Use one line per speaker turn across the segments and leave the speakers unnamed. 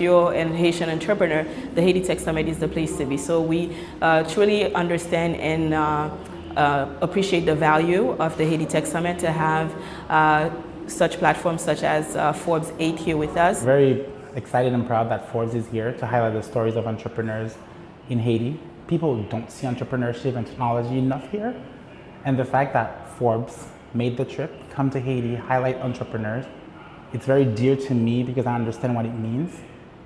you're an Haitian entrepreneur, the Haiti Tech Summit is the place to be. So we truly understand and appreciate the value of the Haiti Tech Summit to have such platforms such as Forbes 8 here with us.
Very excited and proud that Forbes is here to highlight the stories of entrepreneurs in Haiti. People don't see entrepreneurship and technology enough here. And the fact that Forbes made the trip, come to Haiti, highlight entrepreneurs, it's very dear to me because I understand what it means.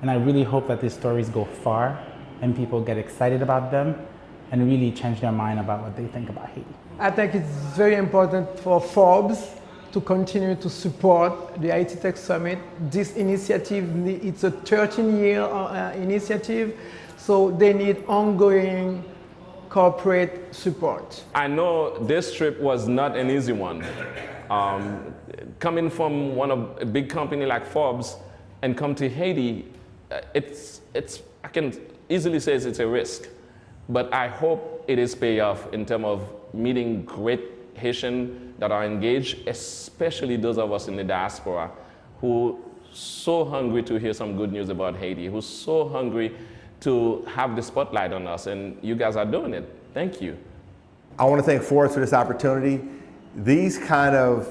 And I really hope that these stories go far and people get excited about them and really change their mind about what they think about Haiti.
I think it's very important for Forbes to continue to support the Haiti Tech Summit. This initiative, it's a 13-year initiative, so they need ongoing corporate support.
I know this trip was not an easy one. Coming from a big company like Forbes and come to Haiti, I can easily say it's a risk, but I hope it is payoff in terms of meeting great Haitians that are engaged, especially those of us in the diaspora who so hungry to hear some good news about Haiti, who's so hungry to have the spotlight on us, and you guys are doing it. Thank you.
I want to thank Forbes for this opportunity. These kind of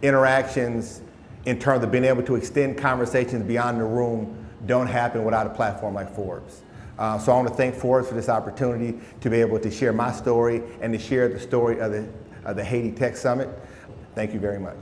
interactions in terms of being able to extend conversations beyond the room don't happen without a platform like Forbes. So I want to thank Forbes for this opportunity to be able to share my story and to share the story of the Haiti Tech Summit. Thank you very much.